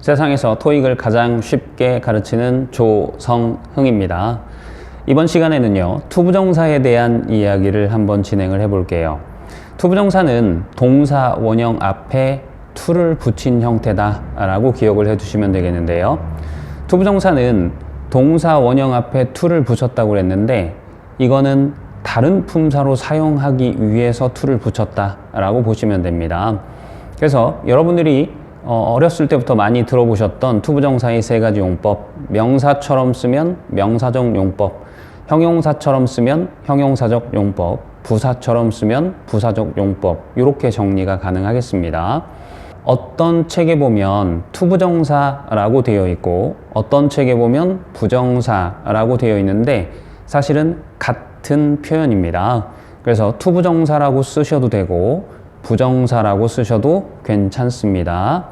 세상에서 토익을 가장 쉽게 가르치는 조성흥입니다. 이번 시간에는요, 투부정사에 대한 이야기를 한번 진행을 해볼게요. 투부정사는 동사 원형 앞에 to를 붙인 형태다 라고 기억을 해두시면 되겠는데요. 투부정사는 동사 원형 앞에 to를 붙였다고 그랬는데 이거는 다른 품사로 사용하기 위해서 to를 붙였다 라고 보시면 됩니다. 그래서 여러분들이 어렸을 때부터 많이 들어보셨던 투부정사의 세 가지 용법, 명사처럼 쓰면 명사적 용법, 형용사처럼 쓰면 형용사적 용법, 부사처럼 쓰면 부사적 용법, 이렇게 정리가 가능하겠습니다. 어떤 책에 보면 투부정사라고 되어 있고 어떤 책에 보면 부정사라고 되어 있는데 사실은 같은 표현입니다. 그래서 투부정사라고 쓰셔도 되고 부정사라고 쓰셔도 괜찮습니다.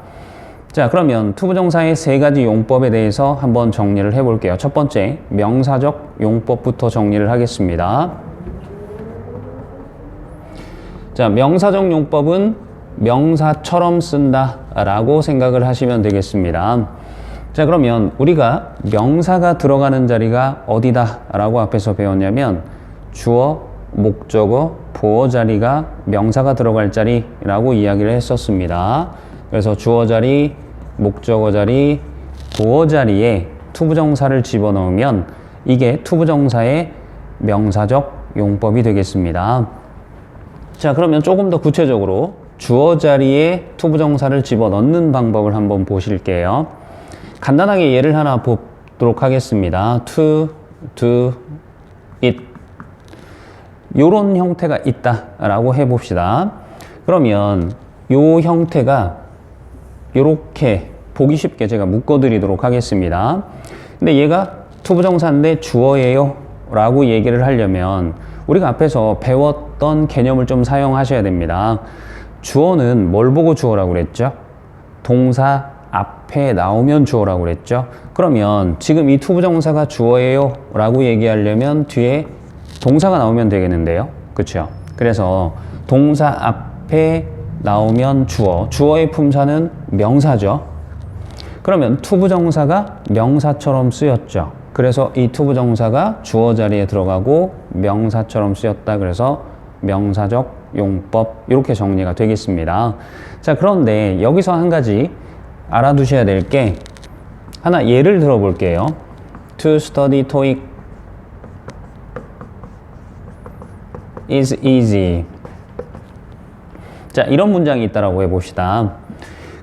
자, 그러면 투부정사의 세 가지 용법에 대해서 한번 정리를 해볼게요. 첫 번째, 명사적 용법부터 정리를 하겠습니다. 자, 명사적 용법은 명사처럼 쓴다 라고 생각을 하시면 되겠습니다. 자, 그러면 우리가 명사가 들어가는 자리가 어디다 라고 앞에서 배웠냐면 주어, 목적어, 보어 자리가 명사가 들어갈 자리라고 이야기를 했었습니다. 그래서 주어 자리, 목적어 자리, 보어 자리에 투부정사를 집어넣으면 이게 투부정사의 명사적 용법이 되겠습니다. 자, 그러면 조금 더 구체적으로 주어 자리에 투부정사를 집어넣는 방법을 한번 보실게요. 간단하게 예를 하나 보도록 하겠습니다. to, do, it. 요런 형태가 있다 라고 해봅시다. 그러면 요 형태가 요렇게 보기 쉽게 제가 묶어드리도록 하겠습니다. 근데 얘가 투부정사인데 주어예요 라고 얘기를 하려면 우리가 앞에서 배웠던 개념을 좀 사용하셔야 됩니다. 주어는 뭘 보고 주어라고 그랬죠? 동사 앞에 나오면 주어라고 그랬죠? 그러면 지금 이 투부정사가 주어예요 라고 얘기하려면 뒤에 동사가 나오면 되겠는데요. 그렇죠? 그래서 동사 앞에 나오면 주어, 주어의 품사는 명사죠. 그러면 투부정사가 명사처럼 쓰였죠. 그래서 이 투부정사가 주어 자리에 들어가고 명사처럼 쓰였다. 그래서 명사적 용법, 이렇게 정리가 되겠습니다. 자, 그런데 여기서 한 가지 알아두셔야 될 게 하나 예를 들어볼게요. To study TOEIC is easy. 자, 이런 문장이 있다라고 해봅시다.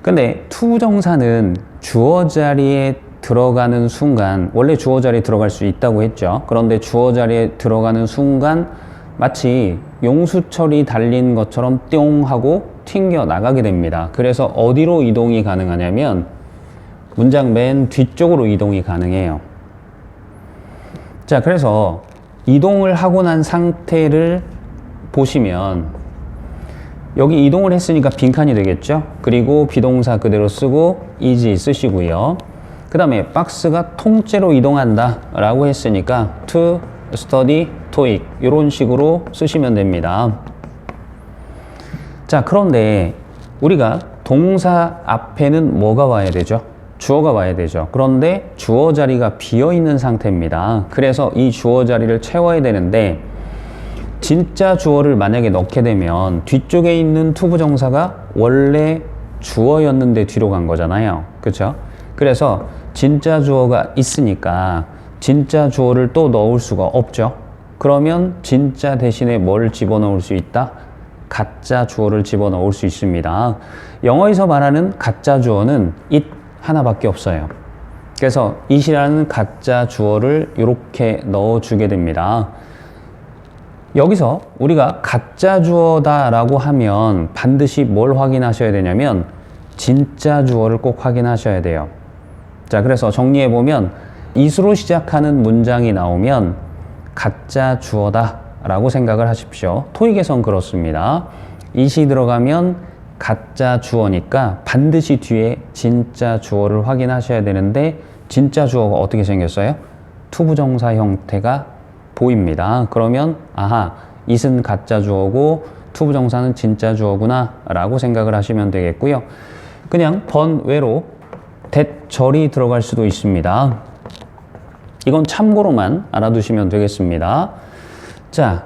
근데 투부정사는 주어 자리에 들어가는 순간, 원래 주어 자리에 들어갈 수 있다고 했죠. 그런데 주어 자리에 들어가는 순간 마치 용수철이 달린 것처럼 띵 하고 튕겨 나가게 됩니다. 그래서 어디로 이동이 가능하냐면 문장 맨 뒤쪽으로 이동이 가능해요. 자, 그래서 이동을 하고 난 상태를 보시면 여기 이동을 했으니까 빈칸이 되겠죠. 그리고 비동사 그대로 쓰고 easy 쓰시고요. 그 다음에 박스가 통째로 이동한다 라고 했으니까 to study TOEIC 이런 식으로 쓰시면 됩니다. 자, 그런데 우리가 동사 앞에는 뭐가 와야 되죠? 주어가 와야 되죠. 그런데 주어 자리가 비어 있는 상태입니다. 그래서 이 주어 자리를 채워야 되는데 진짜 주어를 만약에 넣게 되면 뒤쪽에 있는 투부정사가 원래 주어였는데 뒤로 간 거잖아요. 그렇죠? 그래서 진짜 주어가 있으니까 진짜 주어를 또 넣을 수가 없죠. 그러면 진짜 대신에 뭘 집어넣을 수 있다? 가짜 주어를 집어넣을 수 있습니다. 영어에서 말하는 가짜 주어는 it 하나밖에 없어요. 그래서 it이라는 가짜 주어를 이렇게 넣어주게 됩니다. 여기서 우리가 가짜 주어다 라고 하면 반드시 뭘 확인하셔야 되냐면 진짜 주어를 꼭 확인하셔야 돼요. 자, 그래서 정리해보면 it으로 시작하는 문장이 나오면 가짜 주어다 라고 생각을 하십시오. 토익에선 그렇습니다. it이 들어가면 가짜 주어니까 반드시 뒤에 진짜 주어를 확인하셔야 되는데 진짜 주어가 어떻게 생겼어요? 투부정사 형태가 보입니다. 그러면 아하, it은 가짜 주어고 투부정사는 진짜 주어구나 라고 생각을 하시면 되겠고요. 그냥 번외로 that,절이 들어갈 수도 있습니다. 이건 참고로만 알아두시면 되겠습니다. 자,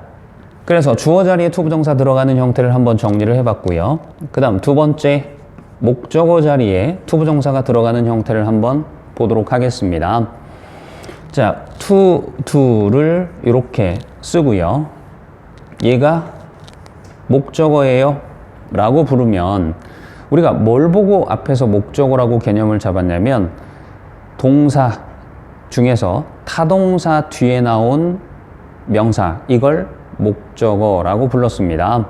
그래서 주어 자리에 투부정사 들어가는 형태를 한번 정리를 해봤고요. 그 다음 두 번째, 목적어 자리에 투부정사가 들어가는 형태를 한번 보도록 하겠습니다. 자, to를 이렇게 쓰고요. 얘가 목적어예요 라고 부르면 우리가 뭘 보고 앞에서 목적어라고 개념을 잡았냐면 동사 중에서 타동사 뒤에 나온 명사, 이걸 목적어라고 불렀습니다.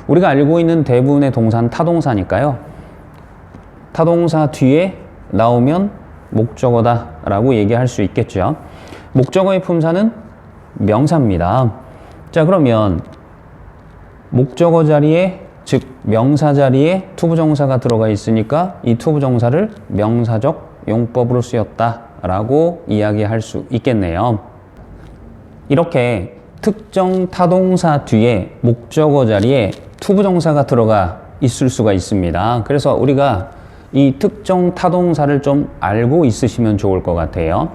우리가 알고 있는 대부분의 동사는 타동사니까요. 타동사 뒤에 나오면 목적어다 라고 얘기할 수 있겠죠. 목적어의 품사는 명사입니다. 자, 그러면 목적어 자리에, 즉 명사 자리에 투부정사가 들어가 있으니까 이 투부정사를 명사적 용법으로 쓰였다 라고 이야기할 수 있겠네요. 이렇게 특정 타동사 뒤에 목적어 자리에 투부정사가 들어가 있을 수가 있습니다. 그래서 우리가 이 특정 타동사를 좀 알고 있으시면 좋을 것 같아요.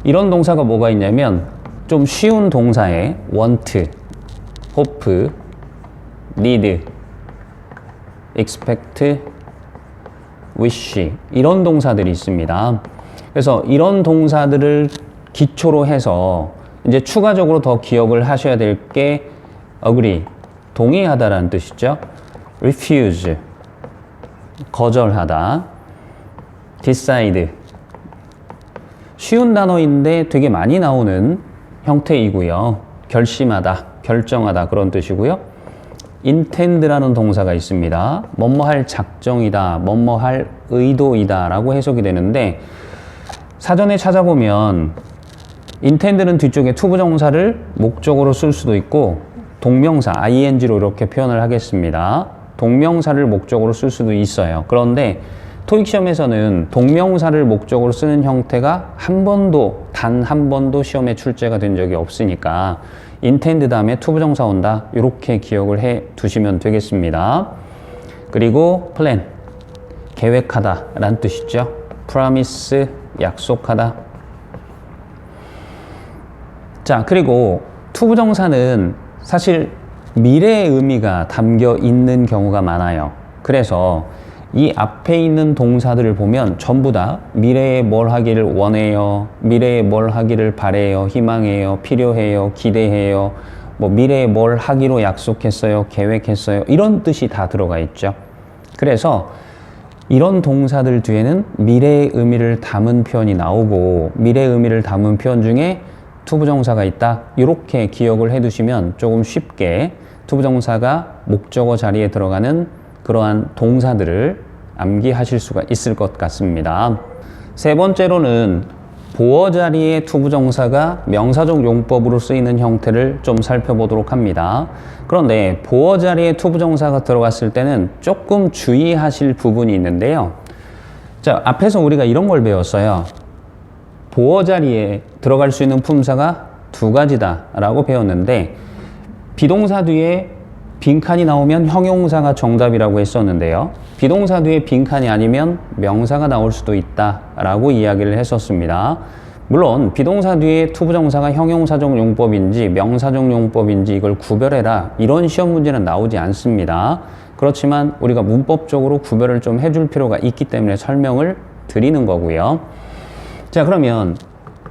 이런 동사가 뭐가 있냐면 좀 쉬운 동사에 want, hope, need, expect, wish 이런 동사들이 있습니다. 그래서 이런 동사들을 기초로 해서 이제 추가적으로 더 기억을 하셔야 될 게 agree, 동의하다라는 뜻이죠. refuse, 거절하다. decide, 쉬운 단어인데 되게 많이 나오는 형태이고요. 결심하다, 결정하다 그런 뜻이고요. intend라는 동사가 있습니다. 뭐뭐할 작정이다, 뭐뭐할 의도이다 라고 해석이 되는데 사전에 찾아보면 intend는 뒤쪽에 투부정사를 목적으로 쓸 수도 있고 동명사 ing로 이렇게 표현을 하겠습니다. 동명사를 목적으로 쓸 수도 있어요. 그런데 토익 시험에서는 동명사를 목적으로 쓰는 형태가 단 한 번도 시험에 출제가 된 적이 없으니까 intend 다음에 투부정사 온다 이렇게 기억을 해 두시면 되겠습니다. 그리고 plan, 계획하다 라는 뜻이죠. promise, 약속하다. 자, 그리고 투부정사는 사실 미래의 의미가 담겨 있는 경우가 많아요. 그래서 이 앞에 있는 동사들을 보면 전부 다 미래에 뭘 하기를 원해요, 미래에 뭘 하기를 바래요, 희망해요, 필요해요, 기대해요, 뭐 미래에 뭘 하기로 약속했어요, 계획했어요, 이런 뜻이 다 들어가 있죠. 그래서 이런 동사들 뒤에는 미래의 의미를 담은 표현이 나오고 미래의 의미를 담은 표현 중에 투부정사가 있다 이렇게 기억을 해두시면 조금 쉽게 투부정사가 목적어 자리에 들어가는 그러한 동사들을 암기하실 수가 있을 것 같습니다. 세 번째로는 보어 자리에 투부정사가 명사적 용법으로 쓰이는 형태를 좀 살펴보도록 합니다. 그런데 보어 자리에 투부정사가 들어갔을 때는 조금 주의하실 부분이 있는데요. 자, 앞에서 우리가 이런 걸 배웠어요. 보어 자리에 들어갈 수 있는 품사가 두 가지다 라고 배웠는데 비동사 뒤에 빈칸이 나오면 형용사가 정답이라고 했었는데요. 비동사 뒤에 빈칸이 아니면 명사가 나올 수도 있다 라고 이야기를 했었습니다. 물론 비동사 뒤에 투부정사가 형용사적 용법인지 명사적 용법인지 이걸 구별해라 이런 시험 문제는 나오지 않습니다. 그렇지만 우리가 문법적으로 구별을 좀 해줄 필요가 있기 때문에 설명을 드리는 거고요. 자, 그러면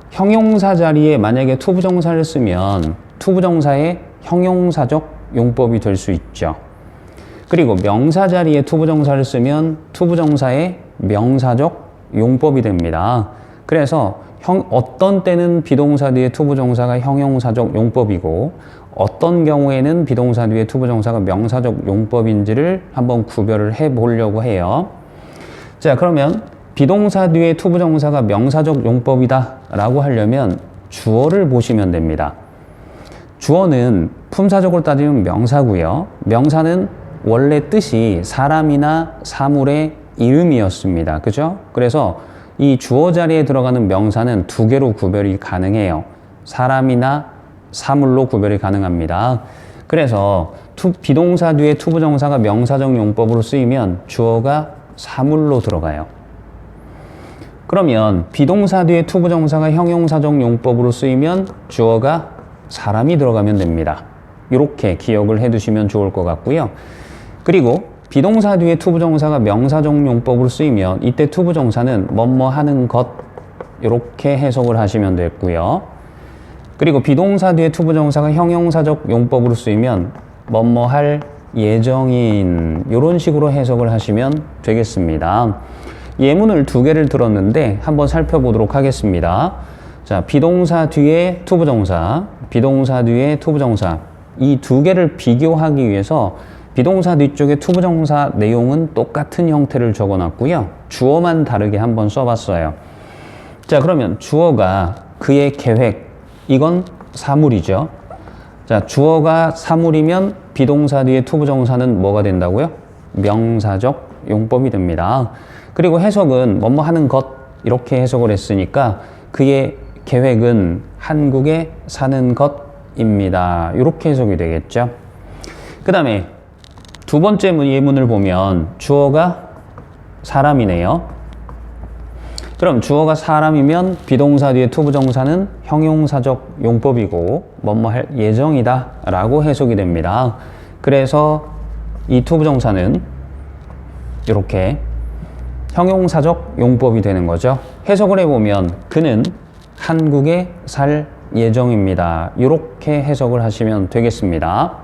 형용사 자리에 만약에 투부정사를 쓰면 투부정사의 형용사적 용법이 될 수 있죠. 그리고 명사 자리에 투부정사를 쓰면 투부정사의 명사적 용법이 됩니다. 그래서 어떤 때는 비동사 뒤에 투부정사가 형용사적 용법이고 어떤 경우에는 비동사 뒤에 투부정사가 명사적 용법인지를 한번 구별을 해 보려고 해요. 자, 그러면 비동사 뒤에 투부정사가 명사적 용법이다 라고 하려면 주어를 보시면 됩니다. 주어는 품사적으로 따지면 명사고요. 명사는 원래 뜻이 사람이나 사물의 이름이었습니다. 그죠? 그래서 이 주어 자리에 들어가는 명사는 두 개로 구별이 가능해요. 사람이나 사물로 구별이 가능합니다. 그래서 비동사 뒤에 투부정사가 명사적 용법으로 쓰이면 주어가 사물로 들어가요. 그러면 비동사 뒤에 투부정사가 형용사적 용법으로 쓰이면 주어가 사람이 들어가면 됩니다. 이렇게 기억을 해두시면 좋을 것 같고요. 그리고 비동사 뒤에 투부정사가 명사적 용법으로 쓰이면 이때 투부정사는 뭐뭐 하는 것 이렇게 해석을 하시면 되고요. 그리고 비동사 뒤에 투부정사가 형용사적 용법으로 쓰이면 뭐뭐 할 예정인 이런 식으로 해석을 하시면 되겠습니다. 예문을 두 개를 들었는데 한번 살펴보도록 하겠습니다. 자, 비동사 뒤에 투부정사, 비동사 뒤에 투부정사 이 두 개를 비교하기 위해서 비동사 뒤쪽에 투부정사 내용은 똑같은 형태를 적어놨고요. 주어만 다르게 한번 써봤어요. 자, 그러면 주어가 그의 계획, 이건 사물이죠. 자, 주어가 사물이면 비동사 뒤에 투부정사는 뭐가 된다고요? 명사적 용법이 됩니다. 그리고 해석은 뭐뭐 하는 것 이렇게 해석을 했으니까 그의 계획은 한국에 사는 것입니다. 이렇게 해석이 되겠죠. 그 다음에 두 번째 예문을 보면 주어가 사람이네요. 그럼 주어가 사람이면 비동사 뒤에 투부정사는 형용사적 용법이고 뭐뭐 할 예정이다 라고 해석이 됩니다. 그래서 이 투부정사는 이렇게 형용사적 용법이 되는 거죠. 해석을 해보면 그는 한국에 살 예정입니다. 이렇게 해석을 하시면 되겠습니다.